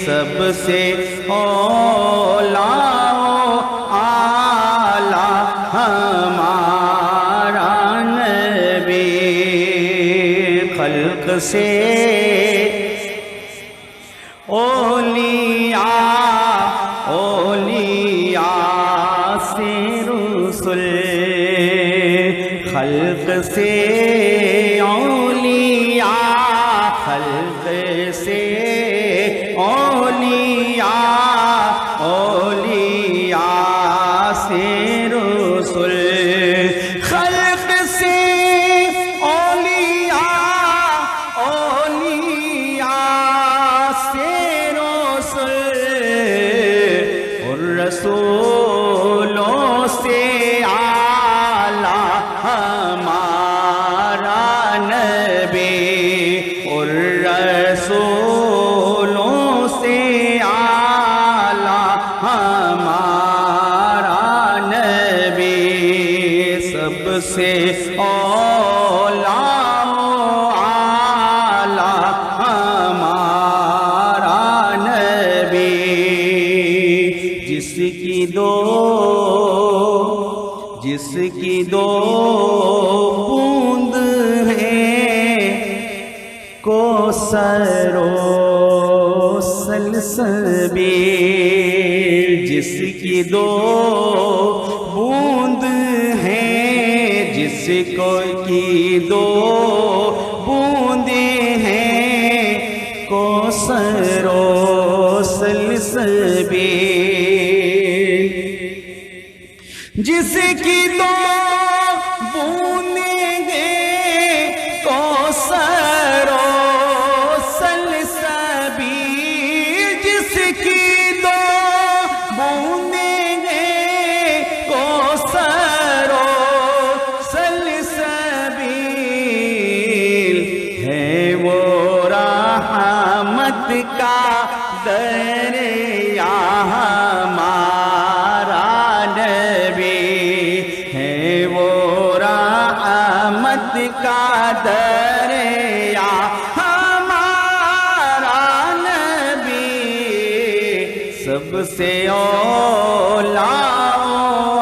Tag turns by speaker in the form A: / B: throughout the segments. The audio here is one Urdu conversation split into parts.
A: سب سے اولا اعلیٰ ہمارا نبی، خلق سے اولیاء سے رسل، خلق سے اولیاء، خلق سے اولیاء سے رسل، خلق سے اولیاء سے رسل، اور رسولوں سے اعلیٰ ہمارا نبی، اور رسولوں سے اعلیٰ ہمارا نبی، سب سے اولا اعلیٰ ہمارا نبی، جس کی دو بوند ہیں، کوثر و سلسبیل، جس کی دو بوند ہیں، جس کو کی دو بوندیں ہیں، کوثر و سلسبیل، جس کی دو بوندیں ہیں، کوثر و سلسبیل، جس کی دو بوندیں ہیں، کوثر و سلسبیل، ہے وہ رحمت کا دریا ہمارا نبی، ہے وہ رحمت کا دریا ہمارا نبی، سب سے اولا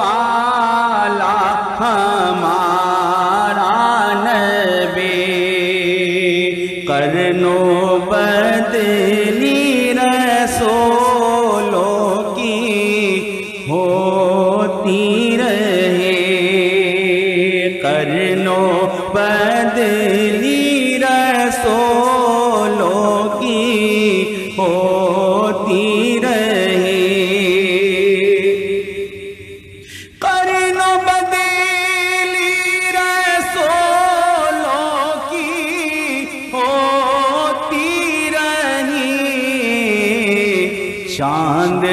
A: اعلیٰ ہمارا نبی، قرنوں بدلی رسولوں کی ہوتی رہے، قرنوں بدلی رسولوں کی ہوتی رہے، قرنوں بدلی رسولوں کی ہوتی رہی، چاند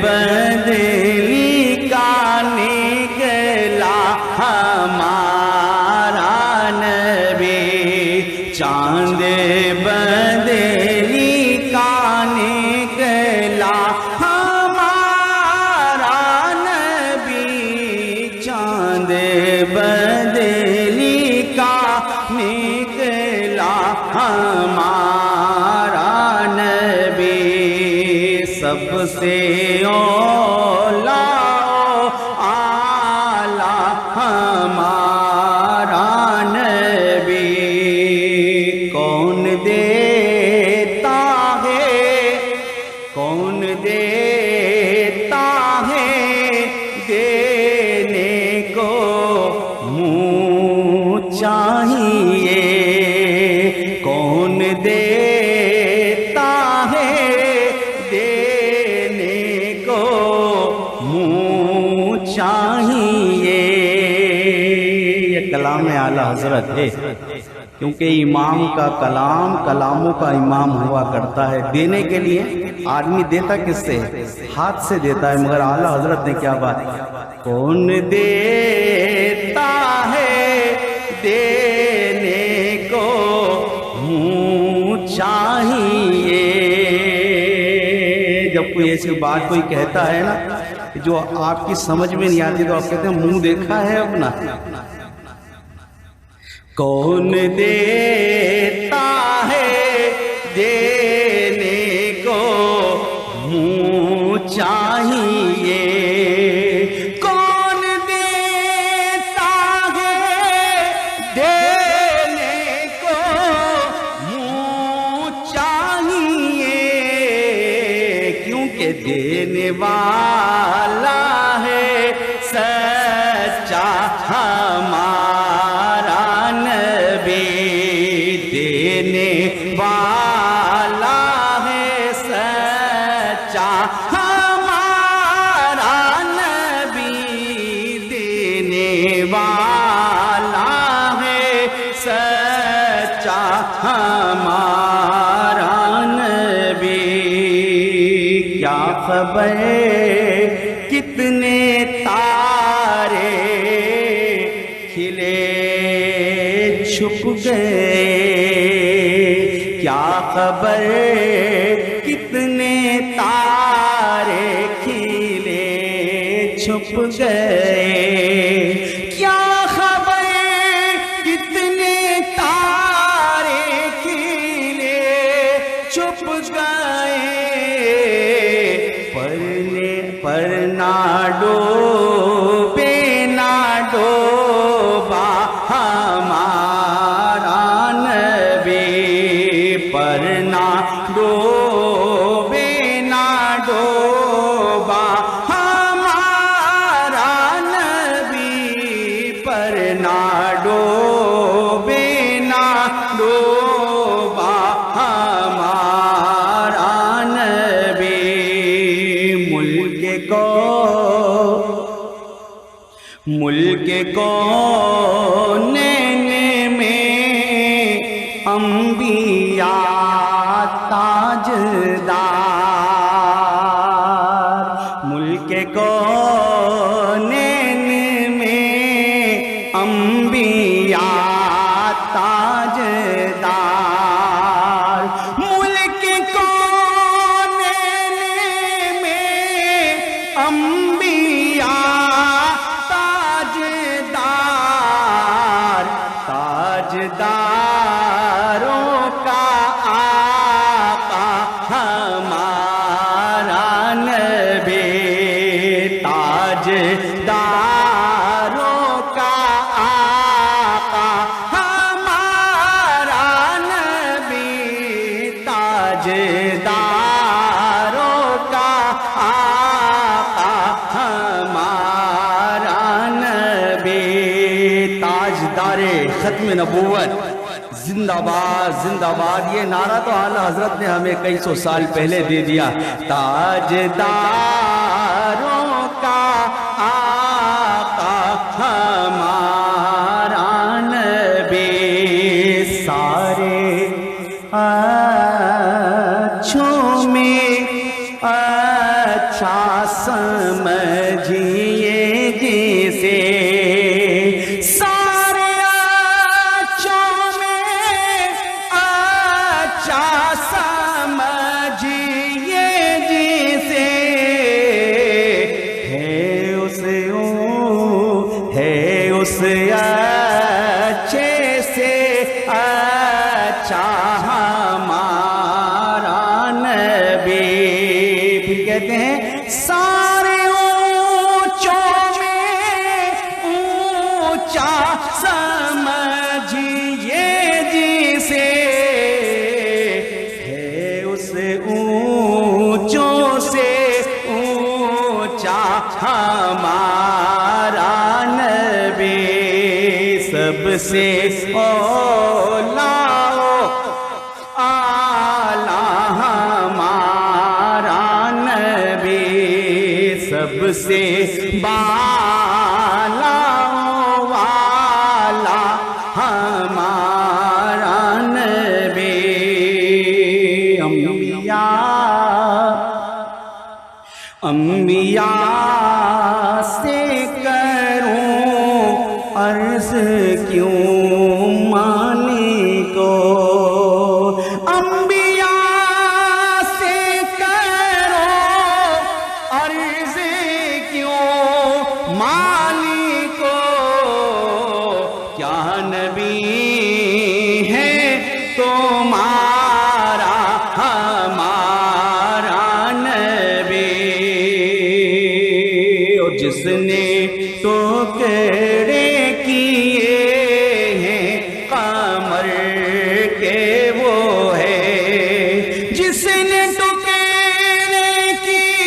A: بدلی کا نکلا ہمارا نبی، چاند بدلی کا نکلا ہمارا نبی، چاند بدلی کا نکلا ہمارا نبی، سب سے اولا اعلیٰ ہمارا نبی، کون دیتا ہے، کون دیتا ہے دینے کو منہ چاہیے، کون دیتا ہے دینے کو منہ چاہیے، یہ کلام اعلیٰ حضرت ہے، کیونکہ امام کا کلام کلاموں کا امام ہوا کرتا ہے، دینے کے لیے آدمی دیتا کس سے؟ ہاتھ سے دیتا ہے، مگر اعلیٰ حضرت نے کیا بات کی، کون دیتا ہے دینے کو منہ چاہیے، جب کوئی ایسی بات کوئی کہتا ہے نا جو آپ کی سمجھ میں نہیں آتی تو آپ کہتے ہیں منہ دیکھا ہے اپنا، کون دیتا ہے دینے کو کیونکہ دینے والا ہے سچا ہمارا نبی، دینے والا ہے سچا ہمارا نبی، دینے والا ہے سچا ہمارا نبی۔ کیا خبر کتنے تارے کھلے چھپ گئے، کیا خبر کتنے تارے کھلے چھپ گئے، کیا خبر کتنے تارے کھلے چھپ گئے، پر نہ ڈوبے نہ ڈوبا ہمارا نبی، پر نہ ڈوبے نہ ڈوبا ہمارا نبی، پر نہ ڈوبے نہ ڈوبا ہمارا نبی۔ ملک کونین میں انبیاء تاجدار، ملک کونین میں انبیاء تاجدار، ملک کونین میں انبیاء تاجداروں کا آقا ہمارا نبی، تاجداروں کا آقا ہمارا نبی، تاجداروں کا آقا ہمارا نبی۔ تاجدار ختم نبوت زندہ باد زندہ باد، یہ نعرہ تو اعلیٰ حضرت نے ہمیں کئی سو سال پہلے دے دیا۔ تاجداروں کا آقا ہمارا نبی، سارے اچھوں میں اچھا سمجھیے جسے، سمجھیے جسے، ہے اس اچھے سے اچھا ہمارا نبی۔ پھر کہتے ہیں سارے اونچوں میں اونچا سمجھیے جسے، اونچوں سے اونچا ہمارا نبی، سب سے اعلیٰ ہمارا نبی، سب سے بالا والا ہمارا نبی۔ انبیاء سے کروں عرض کیوں مالک کو، انبیاء سے کروں عرض کیوں مالک کو، کیا نبی ہے تمہارا ہمارا نبی، اور جس نے ٹکڑے کیے ہیں قمر کے وہ ہے، جس نے ٹکڑے کیے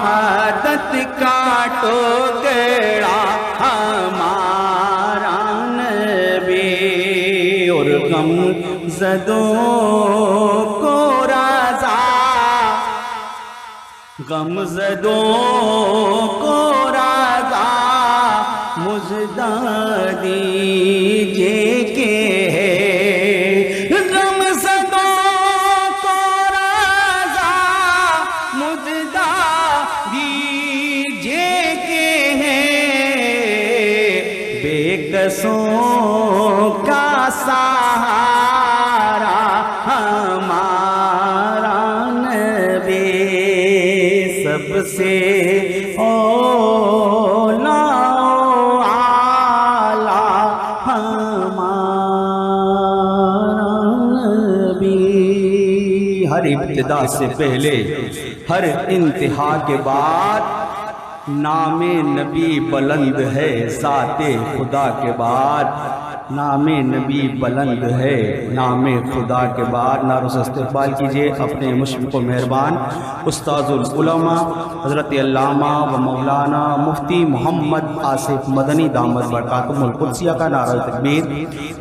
A: شہادت کا ٹوکڑا ہمارا نبی، اور غم زدوں کو رضا، غم زدوں کو رضا مژدہ دیجیے کہ غم زدوں کو رضا مژدہ دیجیے کہ بے کسوں کا سہارا ہمارا نبی، سب سے اولا اعلیٰ ہمارا نبی۔ ہر ابتدا سے پہلے، ہر انتہا کے بعد نام نبی بلند ہے، ذات خدا کے بعد نام نبی بلند ہے، نام خدا کے بعد۔ نعرہ سے استقبال کیجئے اپنے مشفق و مہربان استاذ العلماء حضرت علامہ و مولانا مفتی محمد آصف مدنی دامت برکاتہم القدسیہ کا نعرہ تکبیر،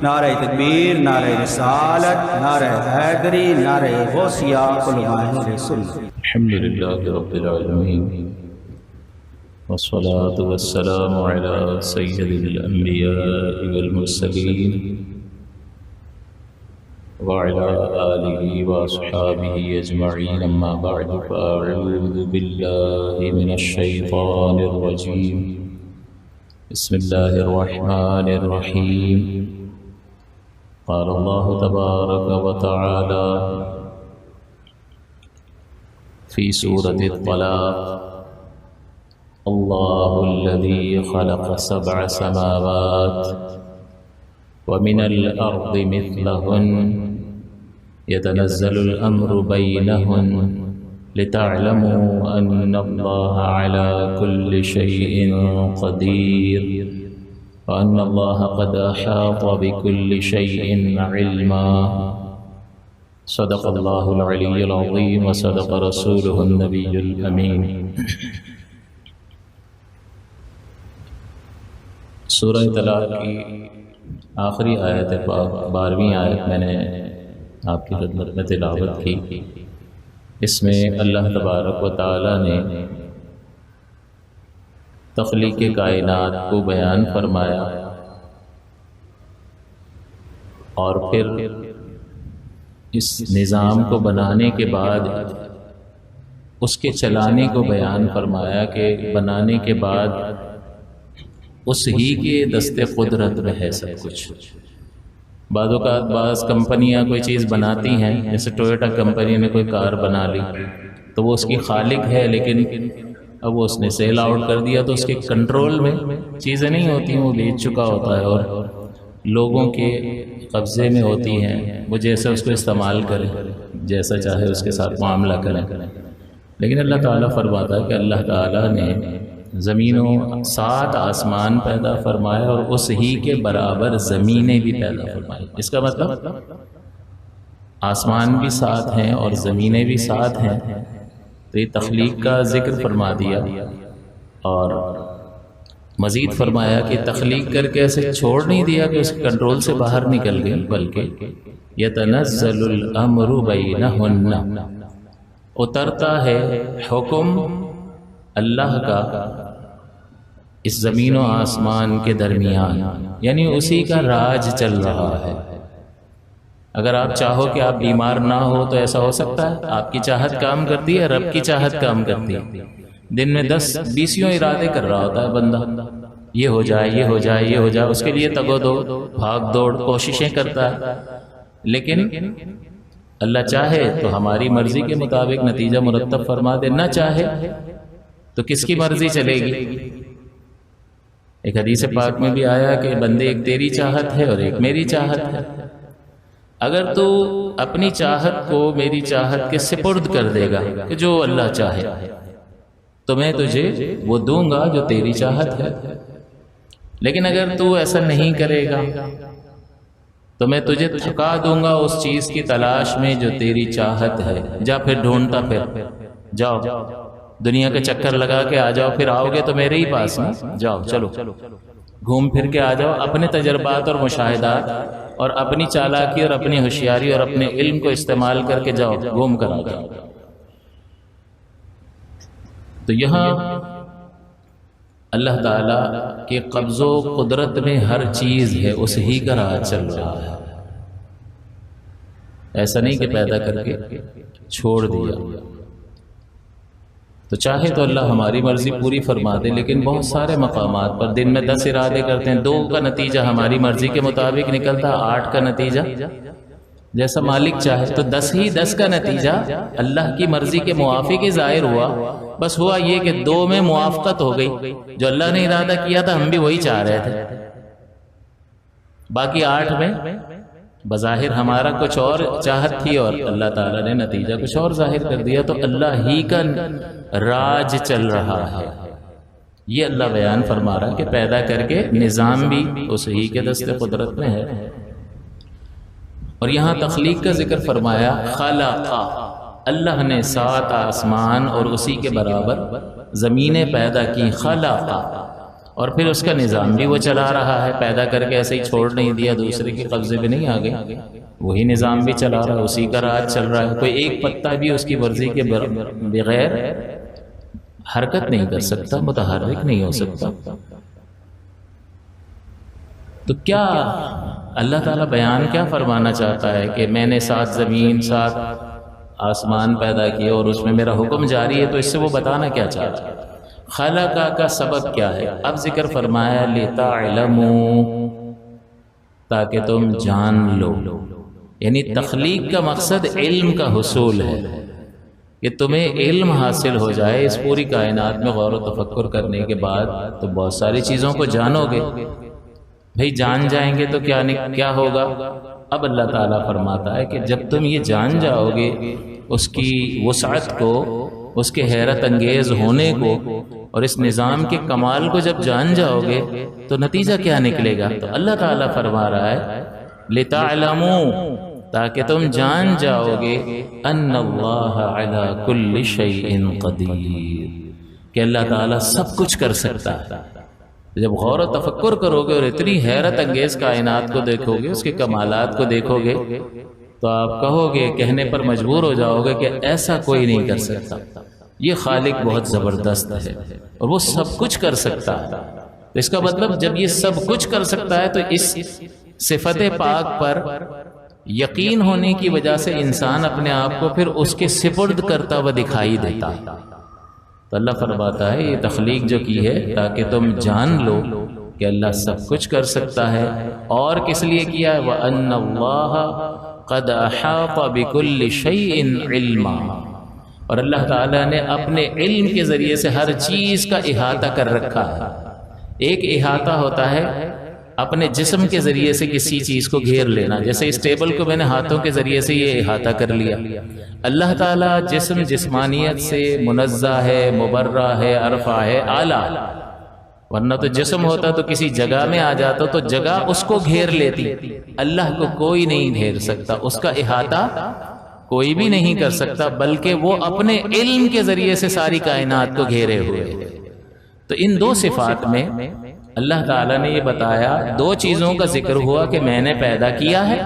A: نعرہ تکبیر، نعرہ رسالت، نعرہ حیدری، نعرہ غوثیہ، علماء سنت۔
B: الحمدللہ رب العالمین، والصلاة والسلام على سید الانبیاء والمرسلین وعلى آلہ واصحابہ اجمعین، اما بعد فاعوذ باللہ من الشیطان الرجیم، بسم اللہ الرحمن الرحیم۔ قال اللہ تبارک وتعالی فی سورة الطلاق: اللہ الذی خلق سبع سماوات ومن الارض مثلہن يتنزل الامر بینہن لتعلموا ان اللہ علی کل شیء قدیر وان اللہ قد احاط بكل شیء علما۔ صدق اللہ العلی العظیم وصدق رسولہ النبی الامین۔ سورہ طلاق کی آخری آیت پاک، 12ویں آیت میں نے آپ کی خدمت میں تلاوت کی۔ اس میں اللہ تبارک و تعالی نے تخلیق کائنات کو بیان فرمایا، اور پھر اس نظام کو بنانے کے بعد اس کے چلانے کو بیان فرمایا کہ بنانے کے بعد اس ہی کے دست قدرت میں ہے سب کچھ۔ بعض اوقات بعض کمپنیاں کوئی چیز بناتی ہیں، جیسے ٹویوٹا کمپنی نے کوئی کار بنا لی تو وہ اس کی خالق ہے، لیکن اب وہ اس نے سیل آؤٹ کر دیا تو اس کے کنٹرول میں چیزیں نہیں ہوتی ہیں، وہ بیچ چکا ہوتا ہے اور لوگوں کے قبضے میں ہوتی ہیں، وہ جیسے اس کو استعمال کریں، جیسا چاہے اس کے ساتھ معاملہ کریں۔ لیکن اللہ تعالیٰ فرماتا ہے کہ اللہ تعالیٰ نے زمینوں 7 آسمان پیدا فرمائے اور اس ہی کے برابر زمینیں بھی پیدا فرمائی۔ اس کا مطلب آسمان بھی 7 ہیں اور زمینیں بھی 7 ہیں، تو یہ تخلیق کا ذکر فرما دیا، اور مزید فرمایا کہ تخلیق کر کے ایسے چھوڑ نہیں دیا کہ اس کے کنٹرول سے باہر نکل گئی، بلکہ یتنزل الامر بینہن، اترتا ہے حکم اللہ کا اس زمین و آسمان کے درمیان، یعنی اسی کا راج چل رہا ہے۔ اگر آپ چاہو کہ آپ بیمار نہ ہو تو ایسا ہو سکتا ہے؟ آپ کی چاہت کام کرتی ہے، رب کی چاہت کام کرتی ہے۔ دن میں 10-20 ارادے کر رہا ہوتا ہے بندہ، یہ ہو جائے، یہ ہو جائے، یہ ہو جائے، اس کے لیے تگ و دو، بھاگ دوڑ، کوششیں کرتا ہے، لیکن اللہ چاہے تو ہماری مرضی کے مطابق نتیجہ مرتب فرما دے، نہ چاہے تو کس کی مرضی چلے گی؟ ایک حدیث پاک میں بھی آیا کہ بندے ایک تیری چاہت ہے اور ایک میری چاہت ہے، اگر تو اپنی چاہت کو میری چاہت کے سپرد کر دے گا کہ جو اللہ چاہے تو میں تجھے وہ دوں گا جو تیری چاہت ہے، لیکن اگر تو ایسا نہیں کرے گا تو میں تجھے تھکا دوں گا اس چیز کی تلاش میں جو تیری چاہت ہے، جا پھر ڈھونڈتا پھر، جاؤ دنیا کا چکر لگا کے آ جاؤ، پھر آؤ گے تو میرے ہی پاس نا، جاؤ چلو گھوم پھر کے آ جاؤ، اپنے تجربات اور مشاہدات اور اپنی چالاکی اور اپنی ہوشیاری اور اپنے علم کو استعمال کر کے جاؤ، گھوم کر آ جاؤ۔ تو یہاں اللہ تعالیٰ کے قبض و قدرت میں ہر چیز ہے، اس ہی کا راج چل رہا ہے، ایسا نہیں کہ پیدا کر کے چھوڑ دیا۔ تو چاہے تو اللہ ہماری مرضی پوری فرما دے، لیکن بہت سارے مقامات پر دن میں 10 ارادے کرتے ہیں، 2 کا نتیجہ ہماری مرضی کے مطابق نکلتا، 8 کا نتیجہ جیسا مالک چاہے، تو 10 ہی 10 کا نتیجہ اللہ کی مرضی کے موافق ہی ظاہر ہوا۔ بس ہوا یہ کہ 2 میں موافقت ہو گئی، جو اللہ نے ارادہ کیا تھا ہم بھی وہی چاہ رہے تھے، باقی 8 میں بظاہر ہمارا کچھ اور چاہت تھی اور اللہ تعالیٰ نے نتیجہ کچھ اور ظاہر کر دیا۔ تو اللہ ہی کا راج چل رہا ہے، یہ اللہ بیان فرما رہا ہے کہ پیدا کر کے نظام بھی اس ہی کے دست قدرت میں ہے۔ اور یہاں تخلیق کا ذکر فرمایا، خلقا، اللہ نے 7 آسمان اور اسی کے برابر زمینیں پیدا کی، خلقا، اور پھر اس کا نظام بھی وہ چلا رہا ہے، پیدا کر کے ایسے ہی چھوڑ نہیں دیا، دوسرے کے قبضے میں نہیں آ گئے، وہی نظام بھی چلا رہا ہے، اسی کا راج چل رہا ہے۔ کوئی ایک پتا بھی اس کی مرضی کے بغیر حرکت نہیں کر سکتا، متحرک نہیں ہو سکتا۔ تو کیا اللہ تعالیٰ بیان کیا فرمانا چاہتا ہے کہ میں نے 7 زمین 7 آسمان پیدا کیے اور اس میں میرا حکم جاری ہے، تو اس سے وہ بتانا کیا چاہتا ہے؟ خلقہ کا سبب کیا ہے؟ اب ذکر فرمایا لِتَعْلَمُوا، تاکہ تم جان لو، یعنی تخلیق کا مقصد علم کا حصول ہے، کہ تمہیں علم حاصل ہو جائے۔ اس پوری کائنات میں غور و تفکر کرنے کے بعد تو بہت ساری چیزوں کو جانو گے، بھئی جان جائیں گے تو کیا ہوگا؟ اب اللہ تعالیٰ فرماتا ہے کہ جب تم یہ جان جاؤ گے، اس کی وسعت کو، اس کے حیرت انگیز ہونے کو اور اس نظام کے کمال کو جب جان جاؤ گے تو نتیجہ کیا نکلے گا؟ تو اللہ تعالیٰ فرما رہا ہے لِتَعْلَمُوا، تاکہ تم جان جاؤ گے ان اللہ علی کل شیء قدیر، کہ اللہ تعالیٰ سب کچھ کر سکتا ہے۔ جب غور و تفکر کرو گے اور اتنی حیرت انگیز کائنات کو دیکھو گے، اس کے کمالات کو دیکھو گے، تو آپ کہو گے، کہنے پر مجبور ہو جاؤ گے کہ ایسا کوئی نہیں کر سکتا، یہ خالق بہت زبردست ہے اور وہ سب کچھ کر سکتا ہے۔ تو اس کا مطلب جب یہ سب کچھ کر سکتا ہے تو اس صفت پاک پر یقین ہونے کی وجہ سے انسان اپنے آپ کو پھر اس کے سپرد کرتا ہوا دکھائی دیتا ہے۔ تو اللہ فرماتا ہے یہ تخلیق جو کی ہے تاکہ تم جان لو کہ اللہ سب کچھ کر سکتا ہے، اور کس لیے کیا ہے؟ وَأَنَّ اللَّهَ قَدْ أَحَاطَ بِكُلِّ شَيْءٍ عِلْمًا، اور اللہ تعالیٰ نے اپنے علم کے ذریعے سے ہر چیز کا احاطہ کر رکھا ہے۔ ایک احاطہ ہوتا ہے اپنے جسم کے ذریعے سے کسی چیز کو گھیر لینا، جیسے اس ٹیبل کو میں نے ہاتھوں کے ذریعے سے یہ احاطہ کر لیا۔ اللہ تعالیٰ جسمانیت سے منزہ ہے، مبرہ ہے، عرفہ ہے، اعلیٰ، ورنہ تو جسم ہوتا تو کسی جگہ میں آ جاتا تو جگہ اس کو گھیر لیتی۔ اللہ کو کوئی نہیں گھیر سکتا، اس کا احاطہ کوئی بھی نہیں کر سکتا، بلکہ وہ اپنے علم کے ذریعے سے ساری کائنات کو گھیرے ہوئے۔ تو ان 2 صفات میں اللہ تعالیٰ نے یہ بتایا، 2 چیزوں کا ذکر ہوا کہ میں نے پیدا کیا ہے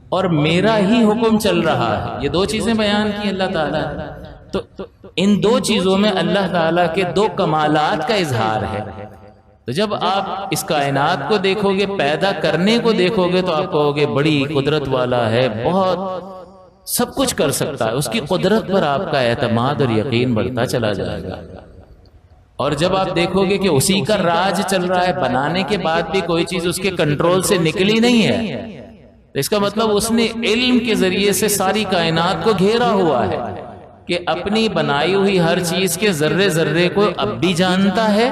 B: اور میرا ہی حکم چل رہا ہے، یہ 2 چیزیں بیان کی اللہ تعالیٰ نے۔ تو ان 2 چیزوں میں اللہ تعالیٰ کے 2 کمالات کا اظہار ہے۔ تو جب آپ اس کائنات کو دیکھو گے، پیدا کرنے کو دیکھو گے، تو آپ کہو گے بڑی قدرت والا ہے، بہت سب کچھ کر سکتا ہے، اس کی قدرت پر آپ کا اعتماد اور یقین بڑھتا چلا جائے گا۔ اور جب آپ دیکھو گے کہ اسی کا راج چل رہا ہے، بنانے کے بعد بھی کوئی چیز اس کے کنٹرول سے نکلی نہیں ہے، تو اس کا مطلب اس نے علم کے ذریعے سے ساری کائنات کو گھیرا ہوا ہے، کہ اپنی بنائی ہوئی ہر چیز کے ذرے ذرے کو اب بھی جانتا ہے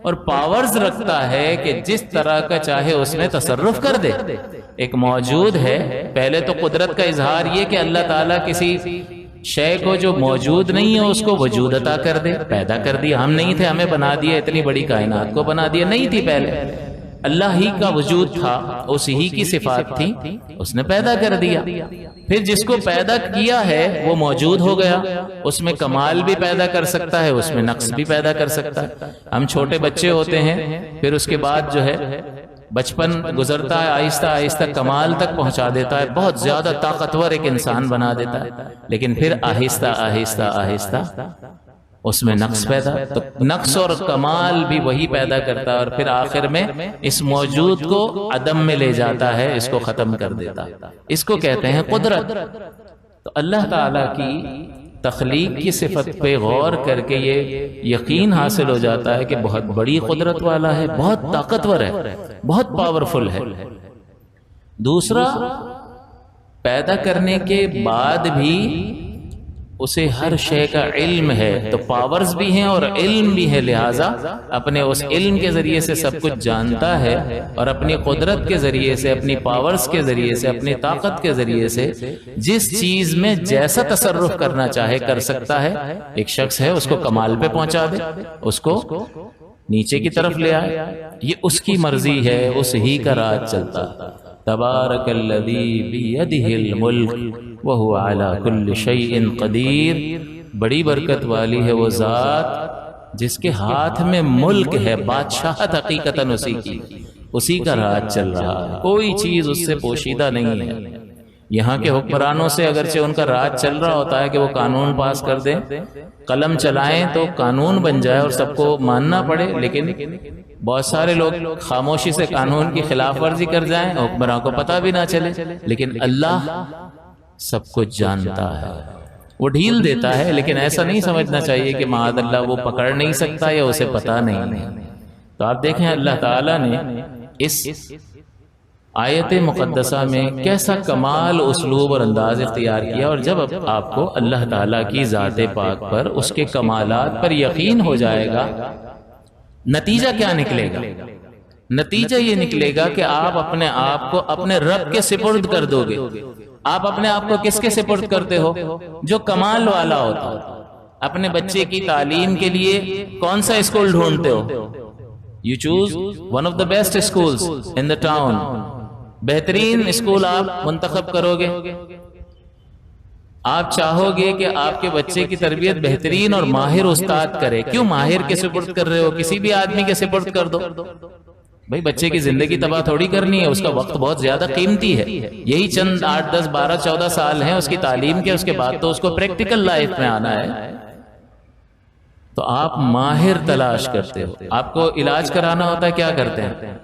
B: اور پاورز رکھتا ہے کہ جس طرح کا چاہے اس میں تصرف کر دے۔ ایک موجود ہے، پہلے تو قدرت کا اظہار یہ کہ اللہ تعالیٰ کسی شے کو جو موجود نہیں ہے اس کو وجود عطا کر دے، پیدا کر دیا، ہم نہیں تھے ہمیں بنا دیا، اتنی بڑی کائنات کو بنا دیا، نہیں تھی پہلے، اللہ ہی کا وجود تھا، اسی ہی کی صفات تھی، اس نے پیدا کر دیا۔ پھر جس کو پیدا کیا ہے وہ موجود ہو گیا، اس میں کمال بھی پیدا کر سکتا ہے، اس میں نقص بھی پیدا کر سکتا ہے۔ ہم چھوٹے بچے ہوتے ہیں، پھر اس کے بعد جو ہے بچپن گزرتا ہے، آہستہ آہستہ کمال تک پہنچا دیتا ہے، بہت زیادہ طاقتور ایک انسان بنا دیتا ہے، لیکن پھر آہستہ آہستہ آہستہ اس میں نقص پیدا، تو نقص اور کمال بھی وہی پیدا کرتا ہے، اور پھر آخر میں اس موجود کو عدم میں لے جاتا ہے، اس کو ختم کر دیتا ہے۔ اس کو کہتے ہیں قدرت۔ تو اللہ تعالیٰ کی تخلیق کی صفت پہ غور کر کے یہ یقین حاصل ہو جاتا ہے کہ بہت بڑی قدرت والا ہے، بہت طاقتور ہے، بہت پاورفل ہے۔ دوسرا، پیدا کرنے کے بعد بھی اسے ہر شے کا علم ہے، تو پاورز بھی ہیں اور علم بھی ہے، لہٰذا اپنے اس علم کے ذریعے سے سب کچھ جانتا ہے، اور اپنی قدرت کے ذریعے سے، اپنی پاورز کے ذریعے سے، اپنی طاقت کے ذریعے سے جس چیز میں جیسا تصرف کرنا چاہے کر سکتا ہے۔ ایک شخص ہے، اس کو کمال پہ پہنچا دے، اس کو نیچے کی طرف لے آئے، یہ اس کی مرضی ہے، اس ہی کا راج چلتا ہے۔ تبارک الذی بیدہ الملک وہو علی کل شیء قدیر، بڑی برکت والی ہے وہ ذات جس کے ہاتھ میں ملک ہے، بادشاہت حقیقتاً اسی کی، اسی کا راج چل رہا ہے، کوئی چیز اس سے پوشیدہ نہیں ہے۔ یہاں کے حکمرانوں سے اگرچہ ان کا راج چل رہا ہوتا ہے کہ وہ قانون پاس کر دیں، قلم چلائیں تو قانون بن جائے اور سب کو ماننا پڑے، لیکن بہت سارے لوگ خاموشی سے قانون کی خلاف ورزی کر جائیں، حکمراں کو پتہ بھی نہ چلے، لیکن اللہ سب کچھ جانتا ہے، وہ ڈھیل دیتا ہے، لیکن ایسا نہیں سمجھنا چاہیے کہ معاذ اللہ وہ پکڑ نہیں سکتا یا اسے پتہ نہیں۔ تو آپ دیکھیں اللہ تعالیٰ نے اس آیت مقدسہ میں کیسا کمال اسلوب اور انداز اختیار کیا، اور جب آپ کو اللہ تعالیٰ کی ذات پاک پر، اس کے کمالات پر یقین ہو جائے گا، نتیجہ کیا نکلے گا؟ نتیجہ یہ نکلے گا کہ آپ اپنے آپ کو اپنے رب کے سپرد کر دو گے۔ آپ اپنے آپ کو کس کے سپرد کرتے ہو؟ جو کمال والا ہوتا ہے۔ اپنے بچے کی تعلیم کے لیے کون سا اسکول ڈھونڈتے ہو؟ You choose one of the best schools in the town. بہترین اسکول آپ منتخب کرو گے۔ آپ چاہو گے کہ آپ کے بچے کی تربیت بہترین اور ماہر استاد کرے۔ کیوں ماہر کے سپرد کر رہے ہو؟ کسی بھی آدمی کے سپرد کر دو۔ بھائی بچے کی زندگی تباہ تھوڑی کرنی ہے، اس کا وقت بہت زیادہ قیمتی ہے، یہی چند 8 10 12 14 سال ہیں اس کی تعلیم کے، اس کے بعد تو اس کو پریکٹیکل لائف میں آنا ہے۔ تو آپ ماہر تلاش کرتے ہو۔ آپ کو علاج کرانا ہوتا ہے، کیا کرتے ہیں؟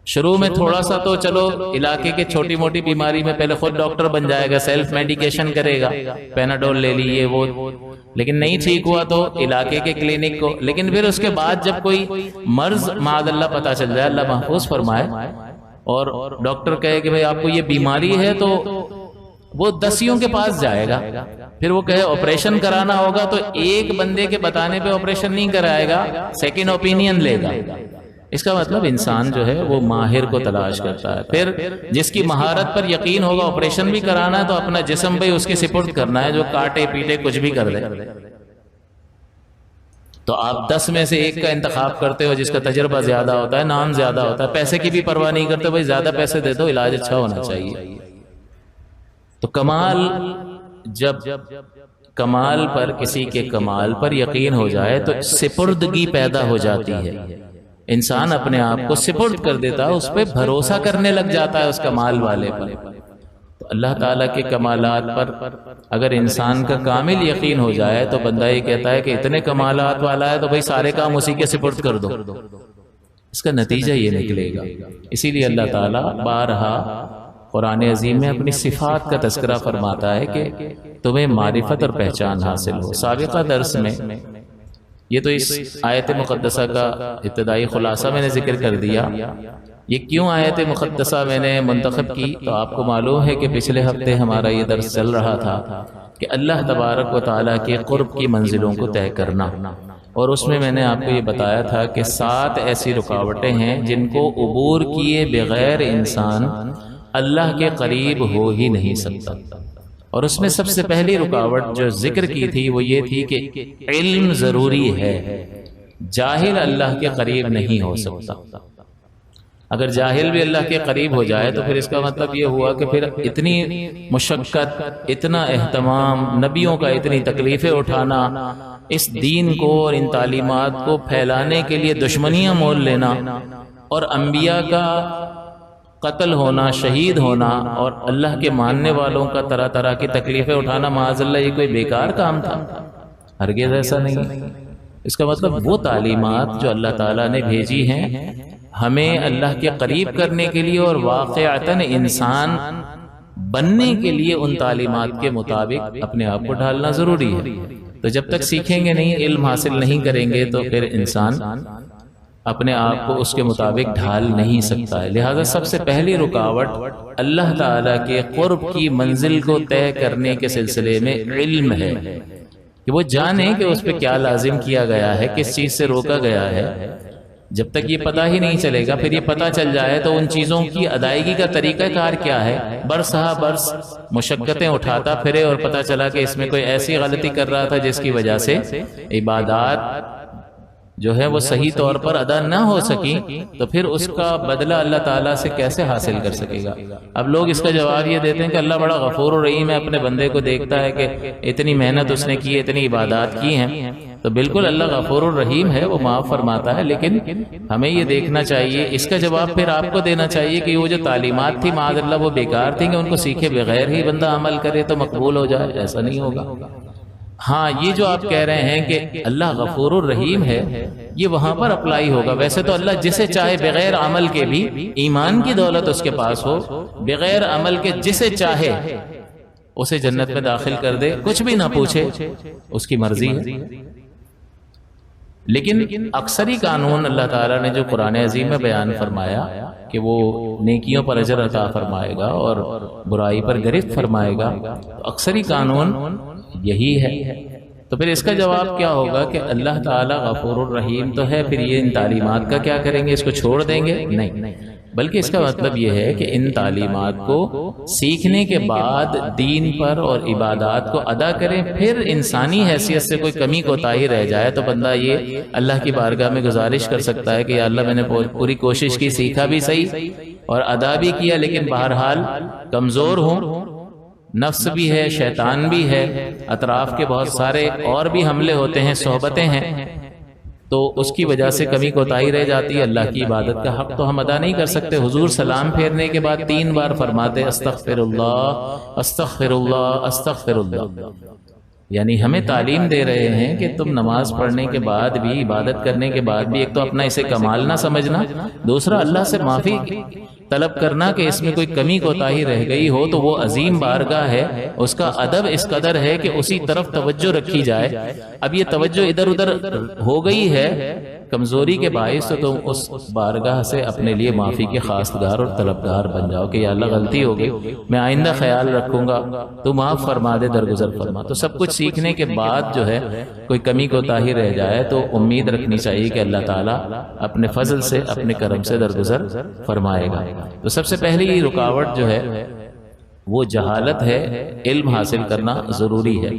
B: شروع میں تھوڑا سا تو چلو علاقے کے چھوٹی موٹی بیماری میں پہلے خود ڈاکٹر بن جائے گا، سیلف میڈیکیشن کرے گا، پیناڈول لے لیے وہ، لیکن نہیں ٹھیک ہوا تو علاقے کے کلینک کو، لیکن پھر اس کے بعد جب کوئی مرض معاذ اللہ پتہ چل جائے، اللہ محفوظ فرمائے، اور ڈاکٹر کہے کہ بھئی آپ کو یہ بیماری ہے، تو وہ دسیوں کے پاس جائے گا، پھر وہ کہے آپریشن کرانا ہوگا، تو ایک بندے کے بتانے پہ آپریشن نہیں کرائے گا، سیکنڈ اوپینین لے گا۔ اس کا مطلب انسان جو ہے وہ ماہر کو تلاش کرتا ہے۔ پھر جس کی مہارت پر یقین ہوگا آپریشن بھی کرانا ہے، تو اپنا جسم بھی اس کے سپرد کرنا ہے، جو کاٹے پیٹے کچھ بھی کر دے۔ تو آپ 10 میں سے ایک کا انتخاب کرتے ہو جس کا تجربہ زیادہ ہوتا ہے، نام زیادہ ہوتا ہے، پیسے کی بھی پرواہ نہیں کرتے، بھائی زیادہ پیسے دے دو، علاج اچھا ہونا چاہیے۔ تو کمال، جب کمال پر کسی کے کمال پر یقین ہو جائے تو سپردگی پیدا ہو جاتی ہے، انسان اپنے آپ کو سپرد کر دیتا ہے، اس پہ بھروسہ کرنے لگ جاتا ہے اس کمال والے پر۔ تو اللہ تعالیٰ کے کمالات پر اگر انسان کا کامل یقین ہو جائے تو بندہ یہ کہتا ہے کہ اتنے کمالات والا ہے تو بھئی سارے کام اسی کے سپرد کر دو۔ اس کا نتیجہ یہ نکلے گا۔ اسی لیے اللہ تعالیٰ بارہا قرآن عظیم میں اپنی صفات کا تذکرہ فرماتا ہے کہ تمہیں معرفت اور پہچان حاصل ہو۔ سابقہ درس میں یہ تو اس آیت مقدسہ کا ابتدائی خلاصہ میں نے ذکر کر دیا۔ یہ کیوں آیت مقدسہ میں نے منتخب کی؟ تو آپ کو معلوم ہے کہ پچھلے ہفتے ہمارا یہ درس چل رہا تھا کہ اللہ تبارک و تعالیٰ کے قرب کی منزلوں کو طے کرنا، اور اس میں نے آپ کو یہ بتایا تھا کہ 7 ایسی رکاوٹیں ہیں جن کو عبور کیے بغیر انسان اللہ کے قریب ہو ہی نہیں سکتا۔ اور اس میں سب سے پہلی رکاوٹ جو ذکر کی تھی وہ یہ تھی کہ علم ضروری ہے، جاہل اللہ کے قریب نہیں ہو سکتا۔ اگر جاہل بھی اللہ کے قریب ہو جائے تو پھر اس کا مطلب یہ ہوا کہ پھر اتنی مشقت، اتنا اہتمام، نبیوں کا اتنی تکلیفیں اٹھانا، اس دین کو اور ان تعلیمات کو پھیلانے کے لیے دشمنیاں مول لینا، اور انبیاء کا قتل ہونا، شہید ہونا، اور اللہ کے ماننے والوں کا طرح طرح کی تکلیفیں اٹھانا، معاذ اللہ یہ کوئی بیکار کام تھا؟ ہرگز ایسا نہیں۔ اس کا مطلب وہ تعلیمات جو اللہ تعالیٰ نے بھیجی ہیں ہمیں اللہ کے قریب کرنے کے لیے اور واقعتاً انسان بننے کے لیے، ان تعلیمات کے مطابق اپنے آپ کو ڈھالنا ضروری ہے۔ تو جب تک سیکھیں گے نہیں، علم حاصل نہیں کریں گے، تو پھر انسان اپنے آپ کو اس کے مطابق ڈھال نہیں سکتا ہے۔ لہذا سب سے پہلی رکاوٹ اللہ تعالیٰ کے قرب کی منزل کو طے کرنے کے سلسلے میں علم ہے، کہ وہ جانے کہ اس پہ کیا لازم کیا گیا ہے، کس چیز سے روکا گیا ہے۔ جب تک یہ پتہ ہی نہیں چلے گا، پھر یہ پتہ چل جائے تو ان چیزوں کی ادائیگی کا طریقہ کار کیا ہے، برس ہا برس مشقتیں اٹھاتا پھرے اور پتہ چلا کہ اس میں کوئی ایسی غلطی کر رہا تھا جس کی وجہ سے عبادات جو ہے وہ صحیح طور پر ادا نہ ہو سکی، تو پھر اس کا بدلہ اللہ تعالیٰ سے کیسے حاصل کر سکے گا؟ اب لوگ اس کا جواب یہ دیتے ہیں کہ اللہ بڑا غفور و رحیم ہے، اپنے بندے کو دیکھتا ہے کہ اتنی محنت اس نے کی، اتنی عبادات کی ہیں، تو بالکل اللہ غفور الرحیم ہے، وہ معاف فرماتا ہے، لیکن ہمیں یہ دیکھنا چاہیے، اس کا جواب پھر آپ کو دینا چاہیے کہ وہ جو تعلیمات تھی معاذ اللہ وہ بیکار تھیں، کہ ان کو سیکھے بغیر ہی بندہ عمل کرے تو مقبول ہو جائے، ایسا نہیں ہوگا۔ ہاں، یہ جو آپ کہہ رہے ہیں کہ اللہ غفور الرحیم ہے، یہ وہاں پر اپلائی ہوگا۔ ویسے تو اللہ جسے چاہے بغیر عمل کے بھی، ایمان کی دولت اس کے پاس ہو، بغیر عمل کے جسے چاہے اسے جنت میں داخل کر دے، کچھ بھی نہ پوچھے، اس کی مرضی ہے۔ لیکن اکثری قانون اللہ تعالیٰ نے جو قرآن عظیم میں بیان فرمایا کہ وہ نیکیوں پر اجر عطا فرمائے گا اور برائی پر گرفت فرمائے گا، تو اکثری قانون یہی ہے۔ تو پھر اس کا جواب کیا ہوگا کہ اللہ تعالیٰ غفور الرحیم تو ہے، پھر یہ ان تعلیمات کا کیا کریں گے؟ اس کو چھوڑ دیں گے؟ نہیں، بلکہ اس کا مطلب یہ ہے کہ ان تعلیمات کو سیکھنے کے بعد دین پر اور عبادات کو ادا کریں، پھر انسانی حیثیت سے کوئی کمی کوتاہی رہ جائے تو بندہ یہ اللہ کی بارگاہ میں گزارش کر سکتا ہے کہ یا اللہ میں نے پوری کوشش کی، سیکھا بھی صحیح اور ادا بھی کیا، لیکن بہرحال کمزور ہوں، نفس بھی ہے، شیطان بھی ہے، اطراف کے بہت سارے اور بھی حملے ہوتے ہیں، صحبتیں ہیں، تو اس کی وجہ سے کمی کوتاہی رہ جاتی ہے۔ اللہ کی عبادت کا حق تو ہم ادا نہیں کر سکتے۔ حضور سلام پھیرنے کے بعد 3 بار فرماتے استغفر اللہ استغفر اللہ استغفر اللہ، یعنی ہمیں تعلیم دے رہے ہیں کہ تم نماز پڑھنے کے بعد بھی، عبادت کرنے کے بعد بھی، ایک تو اپنا اسے کمال نہ سمجھنا، دوسرا اللہ سے معافی طلب کرنا کہ اس میں کوئی کمی کوتاہی رہ گئی ہو تو وہ عظیم بارگاہ ہے، اس کا ادب اس قدر ہے کہ اسی طرف توجہ رکھی جائے۔ اب یہ توجہ ادھر ادھر ہو گئی ہے کمزوری کے باعث، تو تم اس بارگاہ سے اپنے لیے معافی کے خواستگار اور طلبگار بن جاؤ کہ یا اللہ غلطی ہو گئی، میں آئندہ خیال رکھوں گا، تو معاف فرما دے، درگزر فرما۔ تو سب کچھ سیکھنے کے بعد جو ہے کوئی کمی کوتاہی رہ جائے تو امید رکھنی چاہیے کہ اللہ تعالیٰ اپنے فضل سے، اپنے کرم سے درگزر فرمائے گا۔ تو سب سے پہلی رکاوٹ جو ہے وہ جہالت ہے، علم حاصل کرنا ضروری ہے۔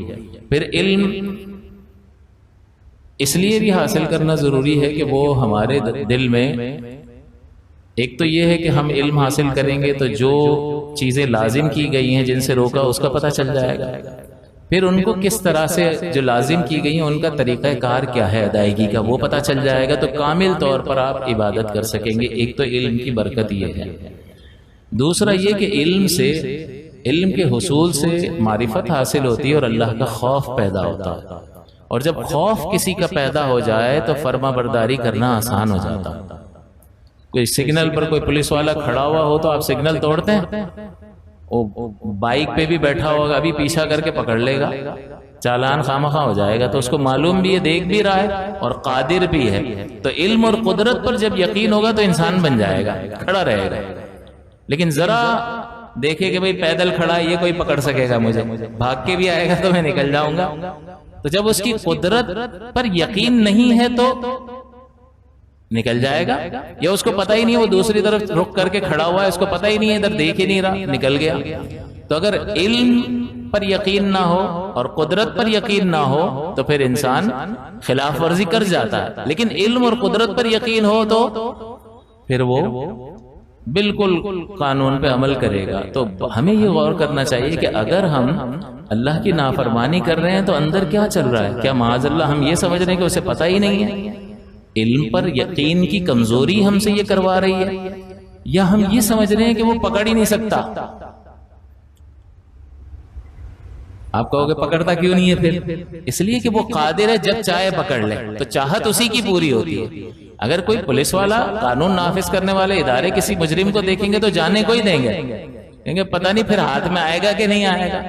B: پھر علم اس لیے بھی حاصل کرنا ضروری ہے کہ وہ ہمارے دل میں، ایک تو یہ ہے کہ ہم علم حاصل کریں گے تو جو چیزیں لازم کی گئی ہیں جن سے روکا اس کا پتہ چل جائے گا، پھر ان کو کس طرح سے جو لازم کی گئی ہیں ان کا طریقہ کار کیا ہے ادائیگی کا وہ پتہ چل جائے گا، تو کامل طور پر آپ عبادت کر سکیں گے۔ ایک تو علم کی برکت یہ ہے، دوسرا یہ کہ علم کے حصول سے معرفت حاصل ہوتی ہے اور اللہ کا خوف پیدا ہوتا ہے، اور جب خوف کسی کا پیدا ہو جائے تو فرما برداری کرنا آسان ہو جاتا ہے۔ کوئی سگنل پر کوئی پولیس والا کھڑا ہوا ہو تو آپ سگنل توڑتے ہیں؟ وہ بائک پہ بھی بیٹھا ہوگا، ابھی پیچھا کر کے پکڑ لے گا، چالان خامخواہ ہو جائے گا۔ تو اس کو معلوم بھی ہے، دیکھ بھی رہا ہے اور قادر بھی ہے۔ تو علم اور قدرت پر جب یقین ہوگا تو انسان بن جائے گا، کھڑا رہے گا۔ لیکن ذرا دیکھے کہ بھئی پیدل کھڑا ہے، یہ کوئی پکڑ سکے گا مجھے، بھاگ کے بھی آئے گا تو میں نکل جاؤں گا۔ تو جب اس کی قدرت پر یقین نہیں ہے تو نکل جائے گا، یا اس کو پتہ ہی نہیں، وہ دوسری طرف رک کر کے کھڑا ہوا ہے، اس کو پتہ ہی نہیں ہے، ادھر دیکھ ہی نہیں رہا، نکل گیا۔ تو اگر علم پر یقین نہ ہو اور قدرت پر یقین نہ ہو تو پھر انسان خلاف ورزی کر جاتا ہے، لیکن علم اور قدرت پر یقین ہو تو پھر وہ بالکل قانون پہ عمل کرے گا. تو ہمیں یہ غور کرنا چاہیے کہ اگر ہم اللہ کی نافرمانی کر رہے ہیں تو اندر کیا چل رہا ہے. کیا معاذ اللہ ہم یہ سمجھ رہے ہیں کہ اسے پتہ ہی نہیں ہے؟ علم پر یقین کی کمزوری ہم سے یہ کروا رہی ہے، یا ہم یہ سمجھ رہے ہیں کہ وہ پکڑ ہی نہیں سکتا؟ آپ کہو گے پکڑتا کیوں نہیں ہے؟ پھر اس لیے کہ وہ قادر ہے جب چاہے پکڑ لے، تو چاہت اسی کی پوری ہوتی ہے. اگر کوئی پولیس والا، قانون نافذ کرنے والے ادارے کسی مجرم کو دیکھیں گے تو جانے کو ہی دیں گے، کہیں گے پتہ نہیں پھر ہاتھ میں آئے گا کہ نہیں آئے گا،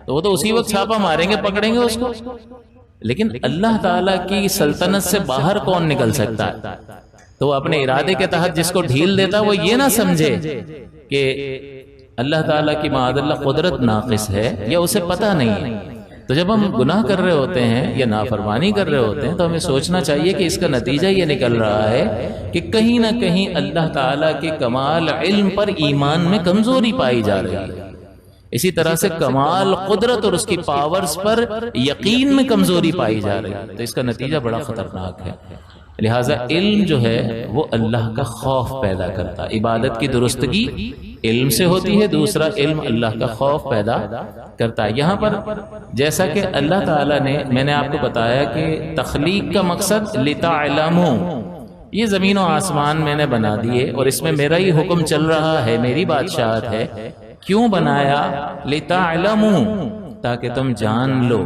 B: تو وہ تو اسی وقت چھاپا ماریں گے، پکڑیں گے اس کو. لیکن اللہ تعالیٰ کی سلطنت سے باہر کون نکل سکتا ہے؟ تو وہ اپنے ارادے کے تحت جس کو ڈھیل دیتا وہ یہ نہ سمجھے کہ اللہ تعالیٰ کی معاذ اللہ قدرت ناقص ہے یا اسے پتہ نہیں ہے. تو جب ہم گناہ کر رہے ہوتے ہیں یا نافرمانی کر رہے ہوتے ہیں تو ہمیں سوچنا چاہیے کہ اس کا نتیجہ یہ نکل رہا ہے کہ کہیں نہ کہیں اللہ تعالیٰ کے کمال علم پر ایمان میں کمزوری پائی جا رہی ہے. اسی طرح سے کمال قدرت اور اس کی پاورز پر یقین میں کمزوری پائی جا رہی ہے. تو اس کا نتیجہ بڑا خطرناک ہے. لہٰذا علم جو ہے وہ اللہ کا خوف پیدا کرتا ہے. عبادت کی درستگی علم سے ہوتی ہے، دوسرا علم اللہ کا خوف پیدا کرتا ہے. یہاں پر جیسا کہ اللہ تعالیٰ نے، میں نے آپ کو بتایا کہ تخلیق کا مقصد لِتَعْلَمُوا، یہ زمین و آسمان میں نے بنا دیے اور اس میں میرا ہی حکم چل رہا ہے، میری بادشاہت ہے. کیوں بنایا؟ لِتَعْلَمُوا، تاکہ تم جان لو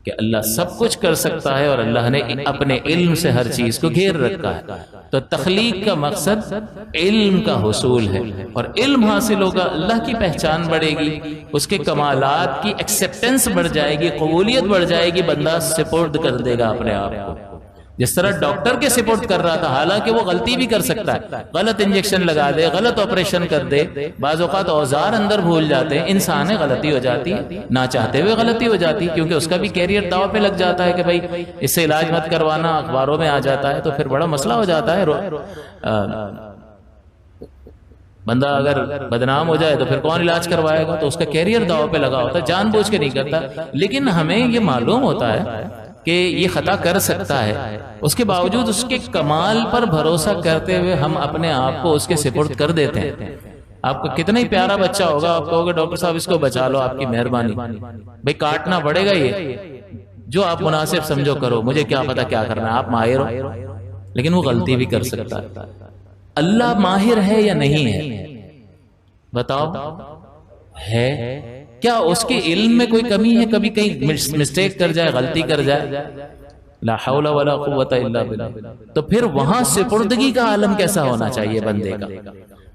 B: کہ اللہ سب کچھ کر سکتا ہے اور اللہ نے اپنے علم سے ہر چیز کو گھیر رکھا ہے. تو تخلیق کا مقصد علم کا حصول ہے، اور علم حاصل ہوگا، اللہ کی پہچان بڑھے گی، اس کے کمالات کی ایکسیپٹنس بڑھ جائے گی، قبولیت بڑھ جائے گی، بندہ سپورٹ کر دے گا اپنے آپ کو. جس طرح ڈاکٹر کے سپورٹ کر رہا تھا، حالانکہ وہ غلطی بھی کر سکتا ہے، غلط انجیکشن لگا دے، غلط آپریشن کر دے، بعض اوقات اوزار اندر بھول جاتے ہیں، انسان ہے، غلطی ہو جاتی ہے، نہ چاہتے ہوئے غلطی ہو جاتی ہے، کیونکہ اس کا بھی کیریئر داؤ پہ لگ جاتا ہے کہ بھائی اس سے علاج مت کروانا، اخباروں میں آ جاتا ہے تو پھر بڑا مسئلہ ہو جاتا ہے. بندہ اگر بدنام ہو جائے تو پھر کون علاج کروائے گا؟ تو اس کا کیریئر داؤ پہ لگا ہوتا ہے، جان بوجھ کے نہیں کرتا. لیکن ہمیں یہ معلوم ہوتا ہے کہ یہ خطا کر سکتا ہے، اس کے باوجود اس کے کمال پر بھروسہ کرتے ہوئے ہم اپنے آپ کو اس کے سپرد کر دیتے ہیں. آپ کو کتنا ہی پیارا بچہ ہوگا، آپ کہو گے ڈاکٹر صاحب اس کو بچا لو، آپ کی مہربانی، بھئی کاٹنا پڑے گا، یہ جو آپ مناسب سمجھو کرو، مجھے کیا پتا کیا کرنا ہے، آپ ماہر ہو. لیکن وہ غلطی بھی کر سکتا ہے. اللہ ماہر ہے یا نہیں ہے؟ بتاؤ، ہے. کیا اس کے علم میں کوئی کمی ہے؟ کبھی کہیں مسٹیک کر جائے، غلطی کر جائے؟ لا حول ولا قوت الا باللہ. تو پھر وہاں سپردگی کا عالم کیسا ہونا چاہیے بندے کا؟